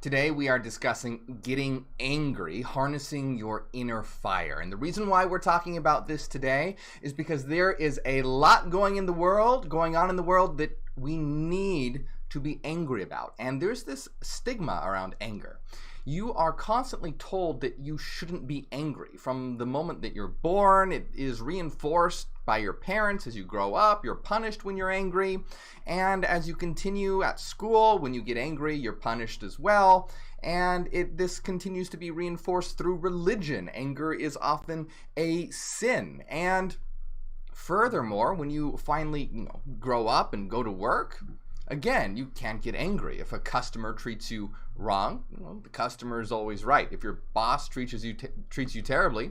Today we are discussing getting angry, harnessing your inner fire. And the reason why we're talking about this today is because there is a lot going on in the world that we need to be angry about. And there's this stigma around anger. You are constantly told that you shouldn't be angry. From the moment that you're born, it is reinforced by your parents. As you grow up, you're punished when you're angry. And as you continue at school, when you get angry, you're punished as well. And this continues to be reinforced through religion. Anger is often a sin. And furthermore, when you finally grow up and go to work, again, you can't get angry. If a customer treats you wrong, the customer is always right. If your boss treats you terribly,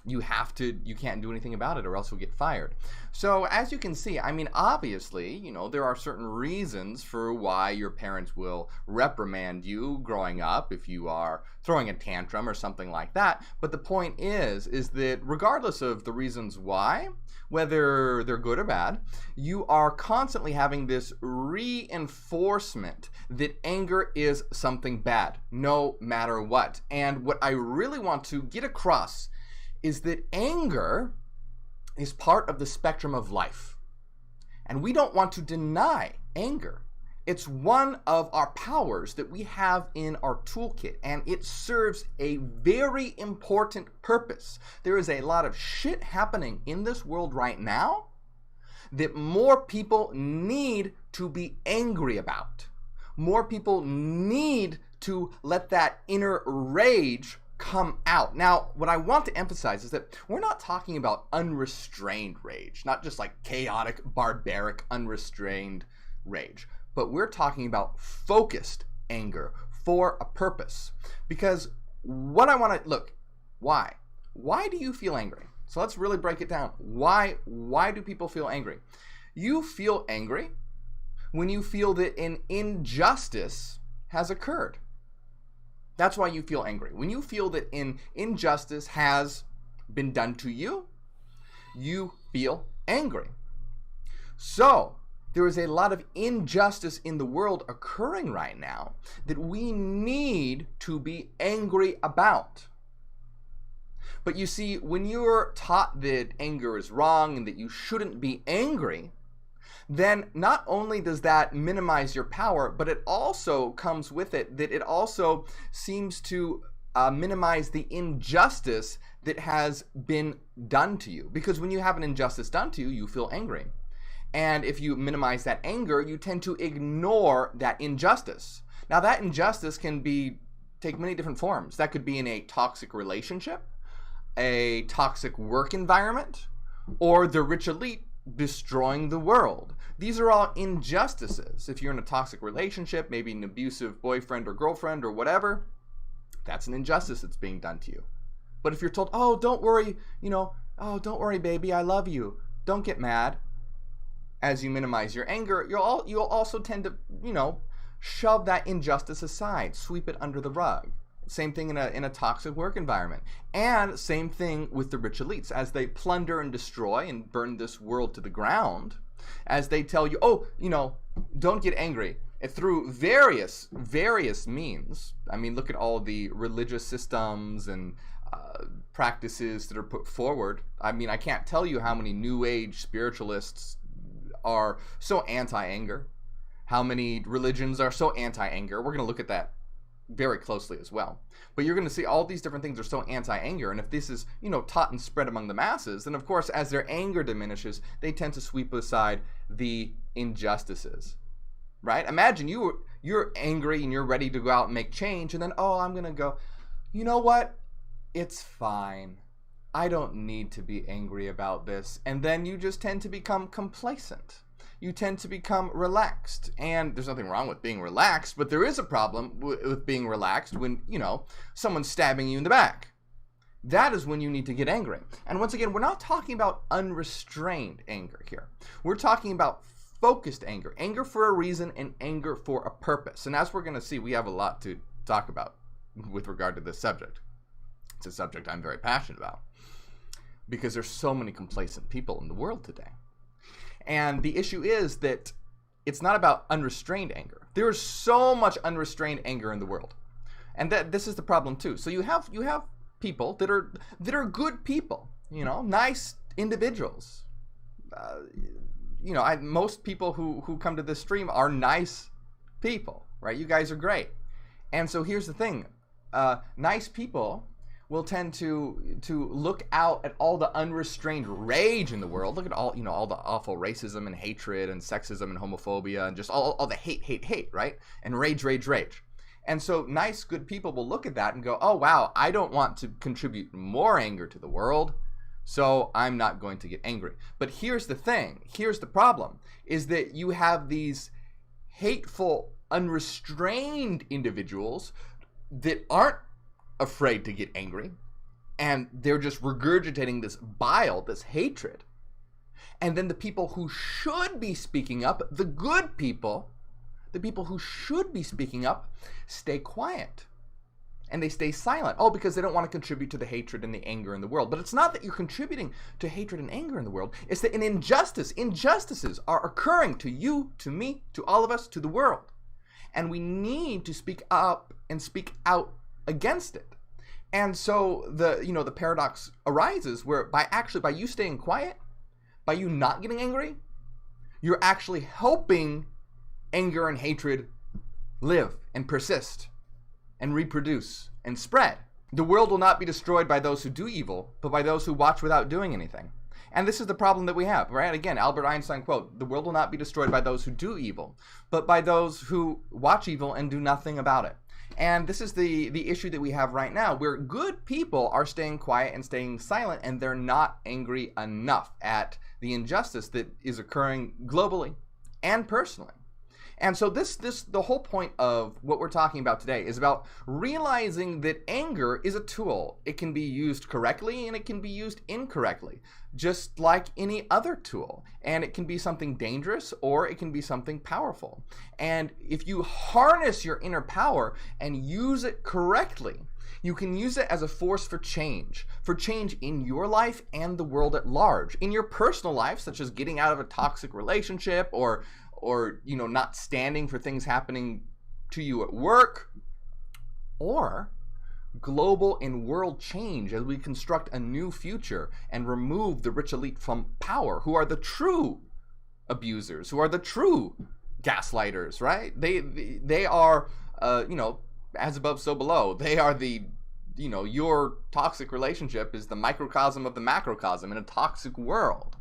you can't do anything about it or else you'll get fired. So as you can see, obviously, there are certain reasons for why your parents will reprimand you growing up if you are throwing a tantrum or something like that. But the point is that regardless of the reasons why, whether they're good or bad, you are constantly having this reinforcement that anger is something bad, no matter what. And what I really want to get across is that anger is part of the spectrum of life. And we don't want to deny anger. It's one of our powers that we have in our toolkit, and it serves a very important purpose. There is a lot of shit happening in this world right now that more people need to be angry about. More people need to let that inner rage come out. Now, what I want to emphasize is that we're not talking about unrestrained rage, not just like chaotic, barbaric, unrestrained rage, but we're talking about focused anger for a purpose. Because what I want to look, why do you feel angry? So let's really break it down. Why do people feel angry? You feel angry when you feel that an injustice has occurred. That's why you feel angry. When you feel that an injustice has been done to you, you feel angry. So, there is a lot of injustice in the world occurring right now that we need to be angry about. But you see, when you're taught that anger is wrong and that you shouldn't be angry, then not only does that minimize your power, but it also comes with it that it also seems to minimize the injustice that has been done to you. Because when you have an injustice done to you, you feel angry. And if you minimize that anger, you tend to ignore that injustice. Now, that injustice can take many different forms. That could be in a toxic relationship, a toxic work environment, or the rich elite destroying the world. These are all injustices. If you're in a toxic relationship, maybe an abusive boyfriend or girlfriend or whatever, that's an injustice that's being done to you. But if you're told, oh, don't worry, don't worry, baby, I love you, don't get mad, as you minimize your anger, you'll also tend to, shove that injustice aside, sweep it under the rug. Same thing in a toxic work environment. And same thing with the rich elites. As they plunder and destroy and burn this world to the ground, as they tell you, don't get angry. Through various means. Look at all the religious systems and practices that are put forward. I can't tell you how many New Age spiritualists are so anti-anger. How many religions are so anti-anger. We're going to look at that very closely as well. But you're going to see all these different things are so anti-anger, and if this is, taught and spread among the masses, then of course, as their anger diminishes, they tend to sweep aside the injustices, right? Imagine you're angry and you're ready to go out and make change, and then, I'm going to go, you know what? It's fine. I don't need to be angry about this. And then you just tend to become complacent. You tend to become relaxed. And there's nothing wrong with being relaxed, but there is a problem with being relaxed when, someone's stabbing you in the back. That is when you need to get angry. And once again, we're not talking about unrestrained anger here. We're talking about focused anger. Anger for a reason and anger for a purpose. And as we're going to see, we have a lot to talk about with regard to this subject. It's a subject I'm very passionate about because there's so many complacent people in the world today. And the issue is that it's not about unrestrained anger. There is so much unrestrained anger in the world. And this is the problem too. So you have people that are good people, nice individuals. Most people who come to this stream are nice people, right? You guys are great. And so here's the thing. Nice people will tend to look out at all the unrestrained rage in the world. Look at all the awful racism and hatred and sexism and homophobia and just all the hate, right? And rage. And so nice, good people will look at that and go, oh, wow, I don't want to contribute more anger to the world, so I'm not going to get angry. But here's the thing. Here's the problem, is that you have these hateful, unrestrained individuals that aren't afraid to get angry, and they're just regurgitating this bile, this hatred. And then the people who should be speaking up, the good people, the people who should be speaking up, stay quiet and they stay silent. Oh, because they don't want to contribute to the hatred and the anger in the world. But it's not that you're contributing to hatred and anger in the world. It's that injustices are occurring to you, to me, to all of us, to the world. And we need to speak up and speak out against it. And so the paradox arises where by you staying quiet, by you not getting angry, you're actually helping anger and hatred live and persist and reproduce and spread. The world will not be destroyed by those who do evil, but by those who watch without doing anything. And this is the problem that we have, right? Again, Albert Einstein quote, the world will not be destroyed by those who do evil, but by those who watch evil and do nothing about it. And this is the issue that we have right now, where good people are staying quiet and staying silent, and they're not angry enough at the injustice that is occurring globally and personally. And so the whole point of what we're talking about today is about realizing that anger is a tool. It can be used correctly and it can be used incorrectly, just like any other tool. And it can be something dangerous or it can be something powerful. And if you harness your inner power and use it correctly, you can use it as a force for change in your life and the world at large. In your personal life, such as getting out of a toxic relationship or not standing for things happening to you at work, or global and world change as we construct a new future and remove the rich elite from power, who are the true abusers, who are the true gaslighters, right? They are, as above, so below. They are your toxic relationship is the microcosm of the macrocosm in a toxic world.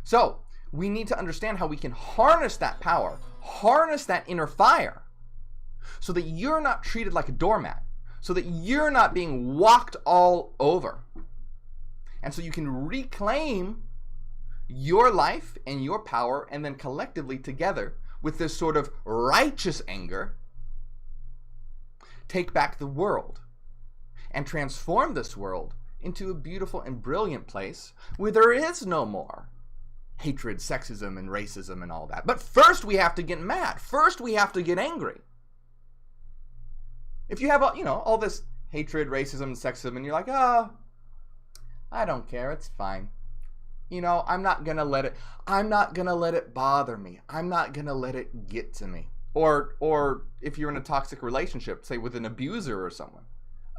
So we need to understand how we can harness that power, harness that inner fire, so that you're not treated like a doormat, so that you're not being walked all over. And so you can reclaim your life and your power, and then collectively together with this sort of righteous anger, take back the world and transform this world into a beautiful and brilliant place where there is no more hatred, sexism, and racism and all that. But first we have to get mad. First we have to get angry. If you have, all this hatred, racism, and sexism, and you're like, oh, I don't care, it's fine. I'm not gonna let it bother me. I'm not gonna let it get to me. Or if you're in a toxic relationship, say with an abuser or someone,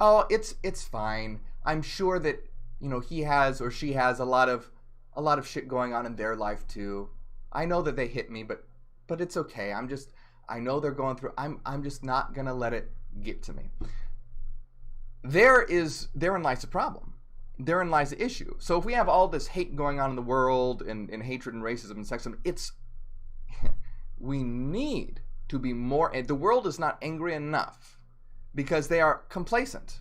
oh, it's fine. I'm sure that, he has or she has a lot of shit going on in their life too. I know that they hit me, but it's okay. I know they're going through. I'm just not gonna let it get to me. Therein lies the problem. Therein lies the issue. So if we have all this hate going on in the world and hatred and racism and sexism, we need to be more. The world is not angry enough because they are complacent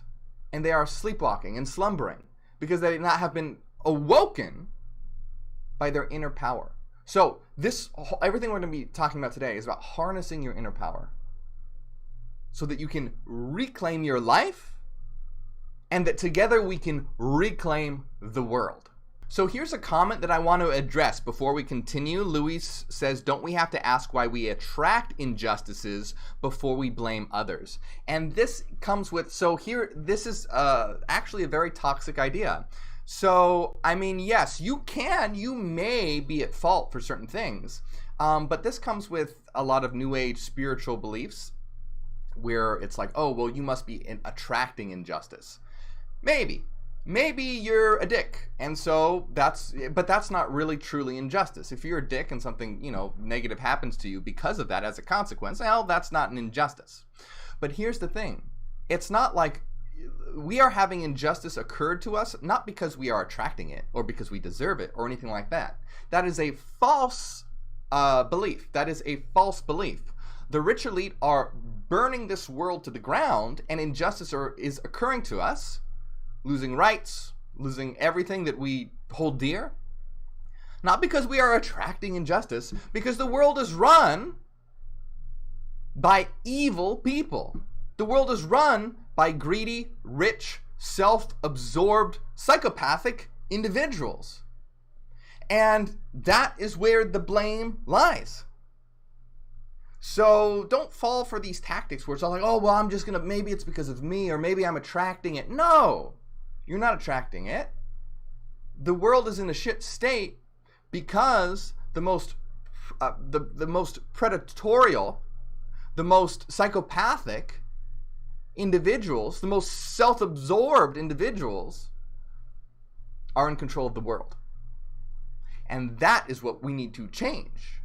and they are sleepwalking and slumbering because they not have been awoken by their inner power. So everything we're going to be talking about today is about harnessing your inner power so that you can reclaim your life and that together we can reclaim the world. So here's a comment that I want to address before we continue. Luis says, don't we have to ask why we attract injustices before we blame others? And this comes with, this is actually a very toxic idea. So, yes, you may be at fault for certain things, But this comes with a lot of New Age spiritual beliefs where it's like, oh, well, you must be attracting injustice. Maybe you're a dick, and so but that's not really truly injustice. If you're a dick and something, negative happens to you because of that as a consequence, well, that's not an injustice. But here's the thing. It's not like we are having injustice occurred to us, not because we are attracting it or because we deserve it or anything like that. That is a false belief. That is a false belief. The rich elite are burning this world to the ground, and injustice is occurring to us, losing rights, losing everything that we hold dear, not because we are attracting injustice, because the world is run by evil people. The world is run by greedy, rich, self-absorbed, psychopathic individuals. And that is where the blame lies. So don't fall for these tactics where it's all like, oh, well, maybe it's because of me, or maybe I'm attracting it. No, you're not attracting it. The world is in a shit state because the most predatorial, the most psychopathic individuals, the most self-absorbed individuals are in control of the world. And that is what we need to change.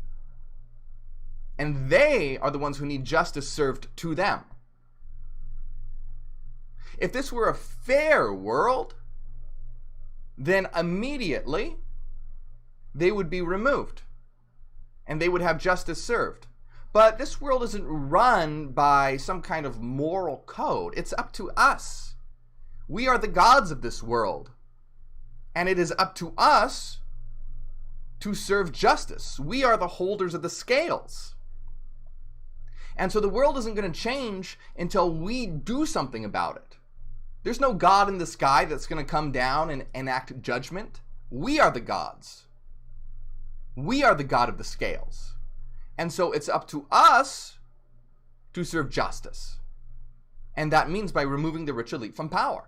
And they are the ones who need justice served to them. If this were a fair world, then immediately they would be removed and they would have justice served. But this world isn't run by some kind of moral code. It's up to us. We are the gods of this world. And it is up to us to serve justice. We are the holders of the scales. And so the world isn't going to change until we do something about it. There's no God in the sky that's going to come down and enact judgment. We are the gods. We are the God of the scales. And so it's up to us to serve justice. And that means by removing the rich elite from power.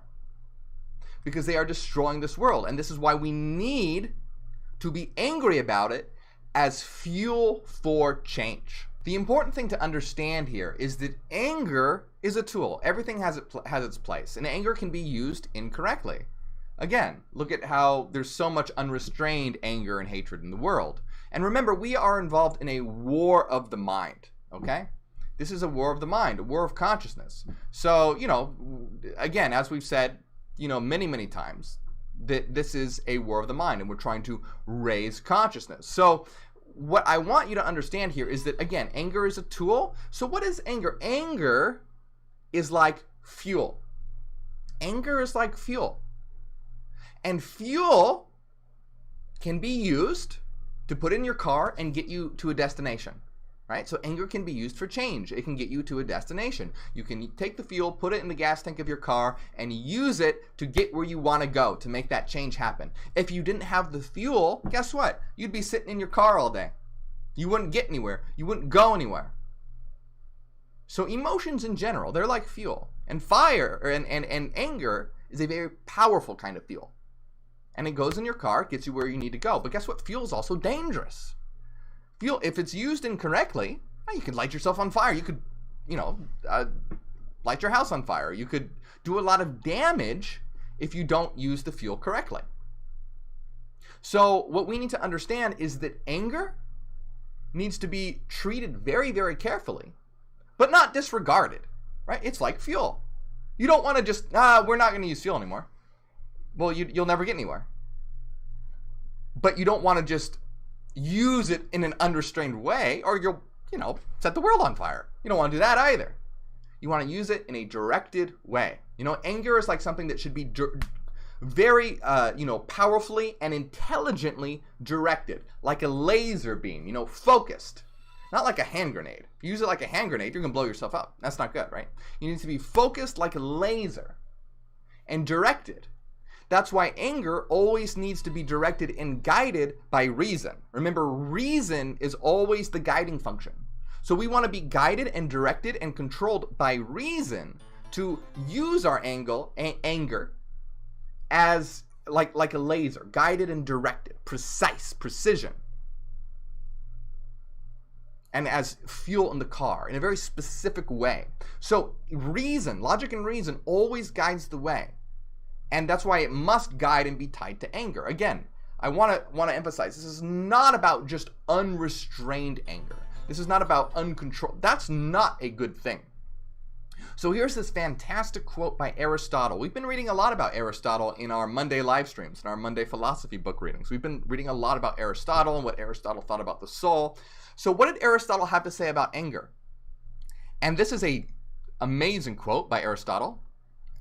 Because they are destroying this world. And this is why we need to be angry about it as fuel for change. The important thing to understand here is that anger is a tool. Everything has its place. And anger can be used incorrectly. Again, look at how there's so much unrestrained anger and hatred in the world. And remember, we are involved in a war of the mind, okay? This is a war of the mind, a war of consciousness. So, again, as we've said, many, many times, that this is a war of the mind, and we're trying to raise consciousness. So what I want you to understand here is that, again, anger is a tool. So what is anger? Anger is like fuel. Anger is like fuel. And fuel can be used to put in your car and get you to a destination, right? So anger can be used for change. It can get you to a destination. You can take the fuel, put it in the gas tank of your car, and use it to get where you want to go, to make that change happen. If you didn't have the fuel, guess what? You'd be sitting in your car all day. You wouldn't get anywhere. You wouldn't go anywhere. So emotions in general, they're like fuel. And fire and anger is a very powerful kind of fuel. And it goes in your car, gets you where you need to go. But guess what? Fuel is also dangerous. Fuel, if it's used incorrectly, you could light yourself on fire. You could, light your house on fire. You could do a lot of damage if you don't use the fuel correctly. So what we need to understand is that anger needs to be treated very, very carefully, but not disregarded, right? It's like fuel. You don't want to just, we're not going to use fuel anymore. Well, you'll never get anywhere. But you don't want to just use it in an unrestrained way, or you'll, set the world on fire. You don't want to do that either. You want to use it in a directed way. Anger is like something that should be very, powerfully and intelligently directed, like a laser beam, focused. Not like a hand grenade. If you use it like a hand grenade, you're going to blow yourself up. That's not good, right? You need to be focused like a laser and directed. That's why anger always needs to be directed and guided by reason. Remember, reason is always the guiding function. So we want to be guided and directed and controlled by reason to use our anger as like a laser, guided and directed, precise, precision. and as fuel in the car in a very specific way. So reason, logic and reason always guides the way. And that's why it must guide and be tied to anger. Again, I want to emphasize, this is not about just unrestrained anger. This is not about uncontrolled. That's not a good thing. So here's this fantastic quote by Aristotle. We've been reading a lot about Aristotle in our Monday live streams, in our Monday philosophy book readings. We've been reading a lot about Aristotle and what Aristotle thought about the soul. So what did Aristotle have to say about anger? And this is an amazing quote by Aristotle,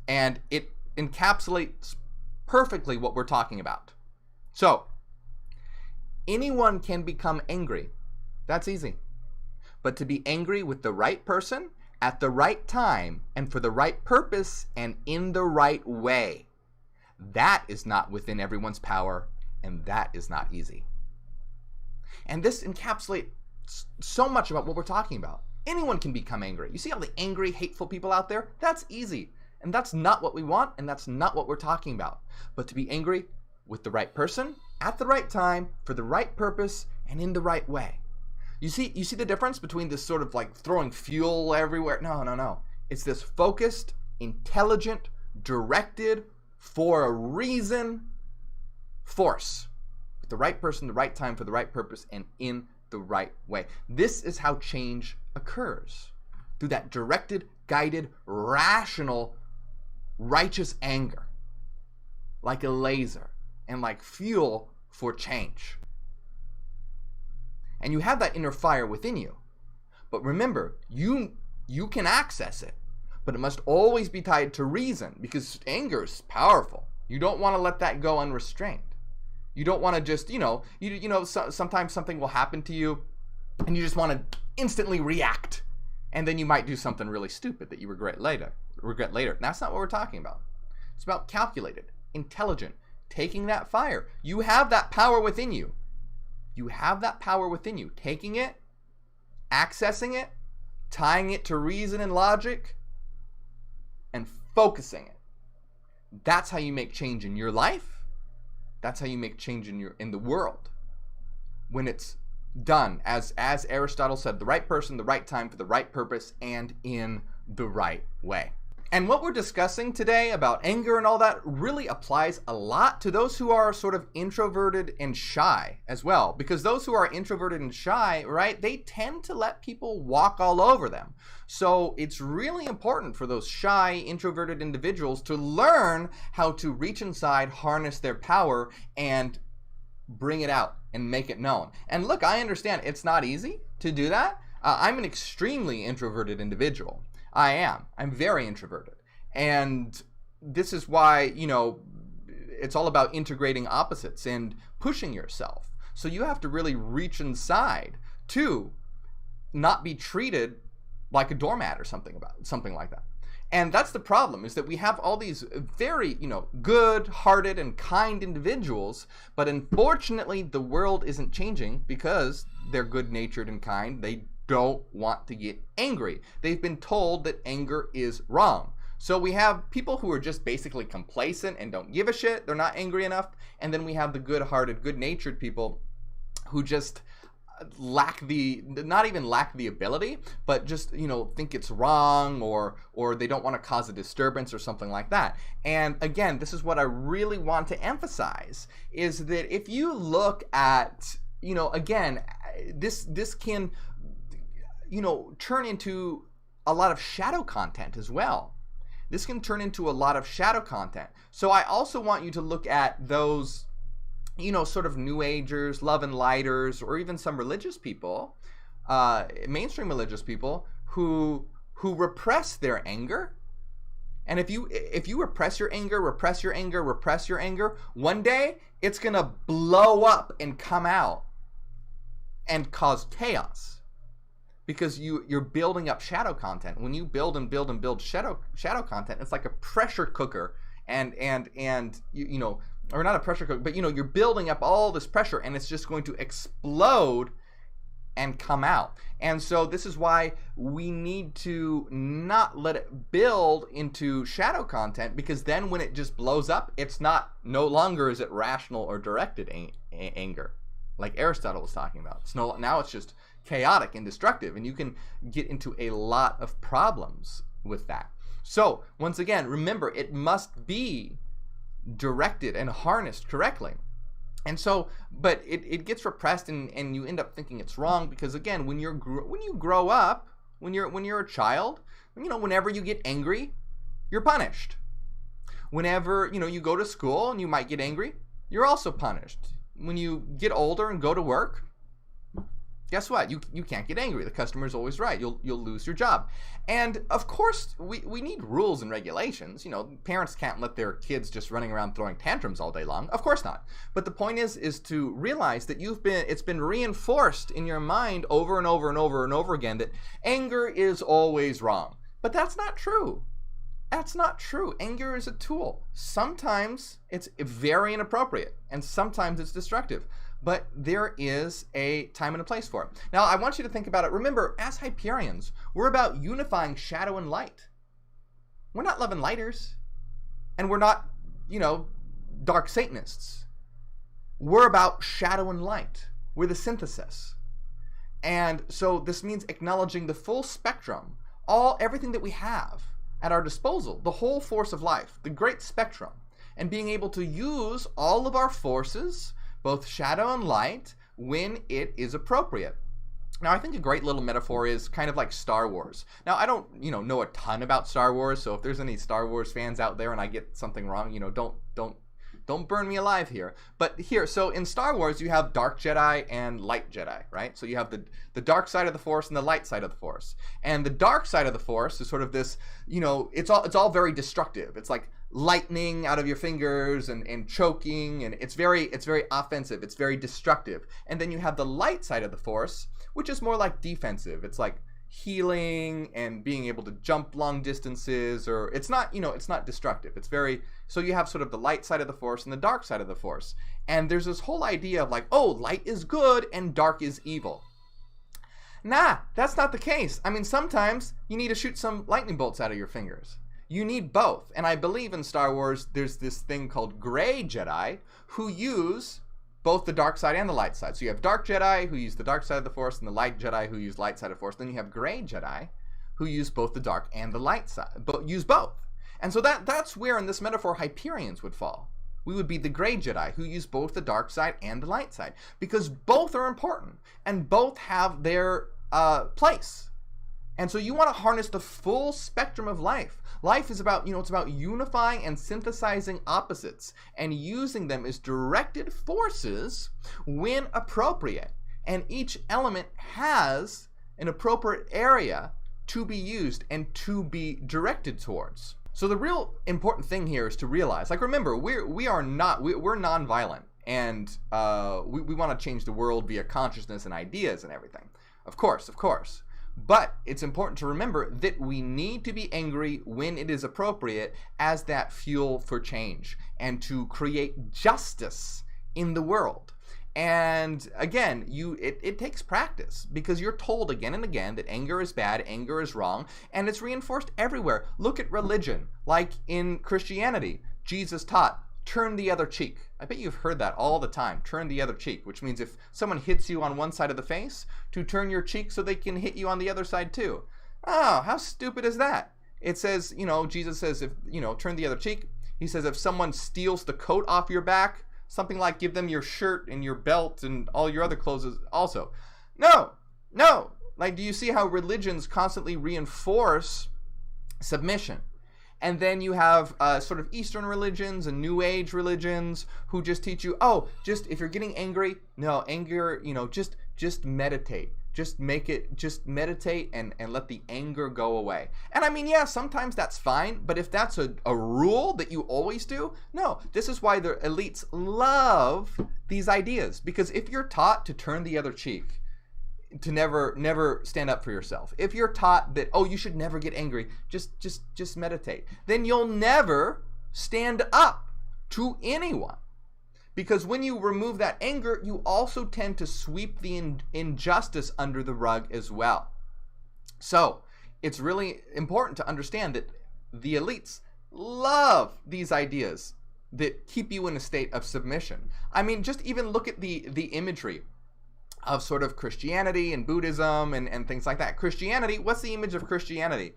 and it encapsulates perfectly what we're talking about. So, anyone can become angry. That's easy. But to be angry with the right person, at the right time, and for the right purpose, and in the right way, that is not within everyone's power, and that is not easy. And this encapsulates so much about what we're talking about. Anyone can become angry. You see all the angry, hateful people out there? That's easy. And that's not what we want, and that's not what we're talking about. But to be angry with the right person, at the right time, for the right purpose, and in the right way. You see the difference between this sort of like throwing fuel everywhere? No. It's this focused, intelligent, directed, for a reason, force. With the right person, the right time, for the right purpose, and in the right way. This is how change occurs. Through that directed, guided, rational, righteous anger. Like a laser. And like fuel for change. And you have that inner fire within you. But remember, you can access it. But it must always be tied to reason, because anger is powerful. You don't want to let that go unrestrained. You don't want to just, sometimes something will happen to you and you just want to instantly react. And then you might do something really stupid that you regret later. And that's not what we're talking about. It's about calculated, intelligent, taking that fire. You have that power within you. You have that power within you. Taking it, accessing it, tying it to reason and logic, and focusing it. That's how you make change in your life. That's how you make change in the world. When it's done, as Aristotle said, the right person, the right time, for the right purpose, and in the right way. And what we're discussing today about anger and all that really applies a lot to those who are sort of introverted and shy as well. Because those who are introverted and shy, right, they tend to let people walk all over them. So it's really important for those shy, introverted individuals to learn how to reach inside, harness their power, and bring it out and make it known. And look, I understand it's not easy to do that. I'm an extremely introverted individual. I am. I'm very introverted. And this is why, it's all about integrating opposites and pushing yourself. So you have to really reach inside to not be treated like a doormat or something like that. And that's the problem, is that we have all these very, good-hearted and kind individuals, but unfortunately the world isn't changing because they're good-natured and kind. They don't want to get angry. They've been told that anger is wrong. So we have people who are just basically complacent and don't give a shit. They're not angry enough. And then we have the good-hearted, good-natured people who just not even lack the ability, but just, think it's wrong, or they don't want to cause a disturbance or something like that. And again, this is what I really want to emphasize, is that if you look at, again, this can turn into a lot of shadow content as well. This can turn into a lot of shadow content. So I also want you to look at those, sort of New Agers, love and lighters, or even some religious people, mainstream religious people who repress their anger. And if you repress your anger, one day it's gonna blow up and come out and cause chaos. Because you're building up shadow content. When you build and build and build shadow content, it's like a pressure cooker, and or not a pressure cooker, but you're building up all this pressure, and it's just going to explode and come out. And so this is why we need to not let it build into shadow content, because then when it just blows up, it's no longer is it rational or directed anger, like Aristotle was talking about. Now it's just chaotic and destructive, and you can get into a lot of problems with that. So once again, remember, it must be directed and harnessed correctly. And so, but it gets repressed, and you end up thinking it's wrong, because again, when you grow up, when you're a child, whenever you get angry, you're punished. Whenever, you go to school and you might get angry, you're also punished. When you get older and go to work, guess what? You can't get angry. The customer's always right. You'll lose your job. And of course, we need rules and regulations. Parents can't let their kids just running around throwing tantrums all day long. Of course not. But the point is to realize that it's been reinforced in your mind over and over and over and over again that anger is always wrong. But that's not true. That's not true. Anger is a tool. Sometimes it's very inappropriate, and sometimes it's destructive. But there is a time and a place for it. Now, I want you to think about it. Remember, as Hyperions, we're about unifying shadow and light. We're not love and lighters. And we're not, dark Satanists. We're about shadow and light. We're the synthesis. And so this means acknowledging the full spectrum, everything that we have at our disposal, the whole force of life, the great spectrum, and being able to use all of our forces, both shadow and light, when it is appropriate. Now, I think a great little metaphor is kind of like Star Wars. Now, I don't, know a ton about Star Wars, so if there's any Star Wars fans out there and I get something wrong, don't burn me alive here. But here, so in Star Wars, you have dark Jedi and light Jedi, right? So you have the dark side of the Force and the light side of the Force. And the dark side of the Force is sort of this, it's all very destructive. It's like lightning out of your fingers and choking, and it's very offensive. It's very destructive. And then you have the light side of the Force, which is more like defensive. It's like healing and being able to jump long distances, or it's not destructive. It's very, so you have sort of the light side of the Force and the dark side of the Force. And there's this whole idea of like, light is good and dark is evil. Nah, that's not the case. I mean, sometimes you need to shoot some lightning bolts out of your fingers. You need both. And I believe in Star Wars, there's this thing called gray Jedi who use both the dark side and the light side. So you have dark Jedi who use the dark side of the Force, and the light Jedi who use light side of the Force. Then you have gray Jedi who use both the dark and the light side, but use both. And so that's where in this metaphor Hyperions would fall. We would be the gray Jedi who use both the dark side and the light side, because both are important and both have their place. And so you want to harness the full spectrum of life. Life is about, it's about unifying and synthesizing opposites and using them as directed forces when appropriate. And each element has an appropriate area to be used and to be directed towards. So the real important thing here is to realize, like, remember, we're nonviolent, and we want to change the world via consciousness and ideas and everything. Of course. But it's important to remember that we need to be angry when it is appropriate as that fuel for change and to create justice in the world. And again, it takes practice, because you're told again and again that anger is bad, anger is wrong, and it's reinforced everywhere. Look at religion. Like in Christianity, Jesus taught, turn the other cheek. I bet you've heard that all the time, turn the other cheek, which means if someone hits you on one side of the face, to turn your cheek so they can hit you on the other side too. Oh, how stupid is that? It says, Jesus says, if, turn the other cheek. He says, if someone steals the coat off your back, something like give them your shirt and your belt and all your other clothes also. No. Like, do you see how religions constantly reinforce submission? And then you have sort of Eastern religions and New Age religions who just teach you, just if you're getting angry, just meditate. Just meditate and let the anger go away. And I mean, yeah, sometimes that's fine, but if that's a rule that you always do, no. This is why the elites love these ideas, because if you're taught to turn the other cheek, to never stand up for yourself, if you're taught that, you should never get angry, just meditate, then you'll never stand up to anyone. Because when you remove that anger, you also tend to sweep the injustice under the rug as well. So it's really important to understand that the elites love these ideas that keep you in a state of submission. I mean, just even look at the imagery. sort of Christianity and Buddhism and things like that. Christianity, what's the image of Christianity?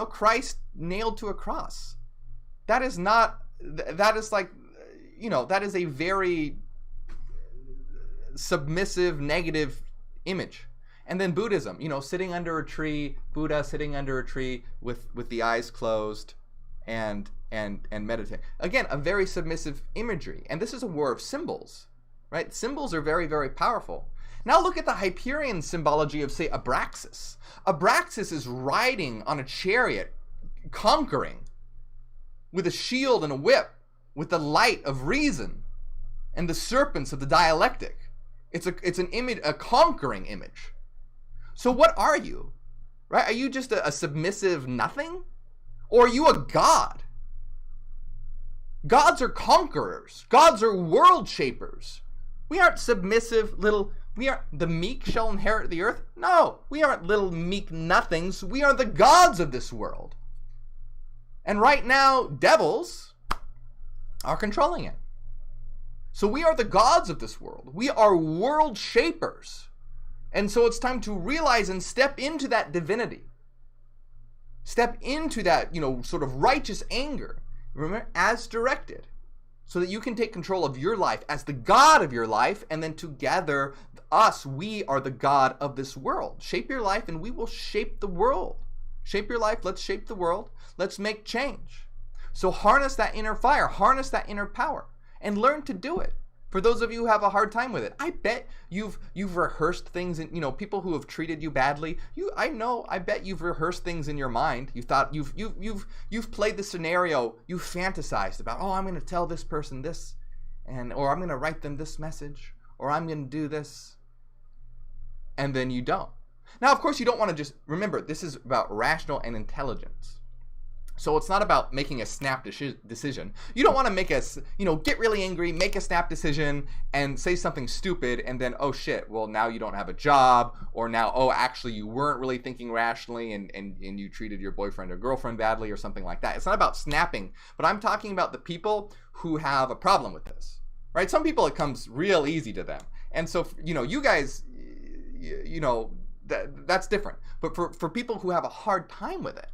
Christ nailed to a cross. That is not, that is like, that is a very submissive, negative image. And then Buddhism, sitting under a tree, Buddha sitting under a tree with the eyes closed and meditate. Again, a very submissive imagery. And this is a war of symbols, right? Symbols are very, very powerful. Now look at the Hyperion symbology of, say, Abraxas. Abraxas is riding on a chariot, conquering, with a shield and a whip, with the light of reason and the serpents of the dialectic. It's an image, a conquering image. So what are you? Right? Are you just a submissive nothing? Or are you a god? Gods are conquerors. Gods are world shapers. We aren't submissive the meek shall inherit the earth. No, we aren't little meek nothings. We are the gods of this world. And right now, devils are controlling it. So we are the gods of this world. We are world shapers. And so it's time to realize and step into that divinity. Step into that, sort of righteous anger. Remember, as directed. So that you can take control of your life as the God of your life. And then together, we are the God of this world. Shape your life and we will shape the world. Shape your life, let's shape the world. Let's make change. So harness that inner fire, harness that inner power. And learn to do it. For those of you who have a hard time with it, I bet you've rehearsed things in, people who have treated you badly. I bet you've rehearsed things in your mind. You thought you've played the scenario, you fantasized about, I'm going to tell this person this, or I'm going to write them this message, or I'm going to do this, and then you don't. Now, of course, you don't want to just remember this is about rational and intelligence. So it's not about making a snap decision. You don't want to make get really angry, make a snap decision, and say something stupid, and then, oh shit, well now you don't have a job, or now, oh actually you weren't really thinking rationally, and you treated your boyfriend or girlfriend badly, or something like that. It's not about snapping, but I'm talking about the people who have a problem with this, right? Some people it comes real easy to them, and so you guys, that's different. But for people who have a hard time with it,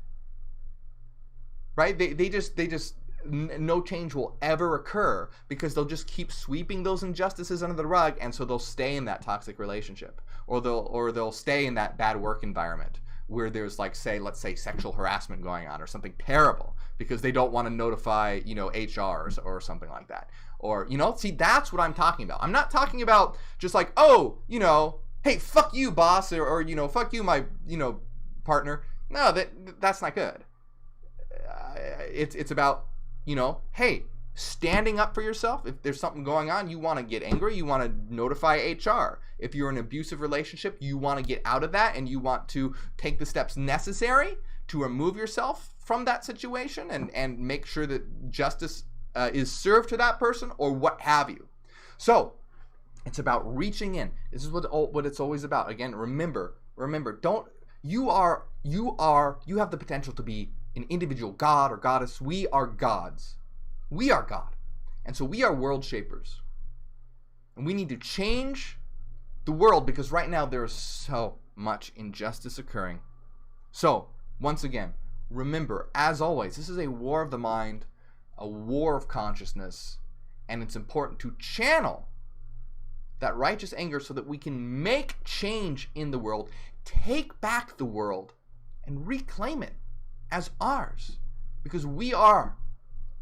right? They just no change will ever occur because they'll just keep sweeping those injustices under the rug, and so they'll stay in that toxic relationship, or they'll stay in that bad work environment where there's let's say sexual harassment going on or something terrible because they don't want to notify HRs or something like that. Or see, that's what I'm talking about. I'm not talking about just hey, fuck you, boss, or fuck you, my partner. No, that's not good. It's about, hey, standing up for yourself. If there's something going on, you want to get angry, you want to notify HR. If you're in an abusive relationship, you want to get out of that, and you want to take the steps necessary to remove yourself from that situation and make sure that justice is served to that person, or what have you. So it's about reaching in. This is what it's always about. Again, remember, you have the potential to be an individual god or goddess. We are gods. We are God. And so we are world shapers. And we need to change the world because right now there is so much injustice occurring. So, once again, remember, as always, this is a war of the mind, a war of consciousness, and it's important to channel that righteous anger so that we can make change in the world, take back the world, and reclaim it as ours, because we are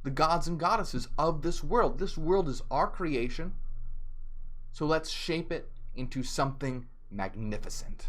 the gods and goddesses of this world. This world is our creation, so let's shape it into something magnificent.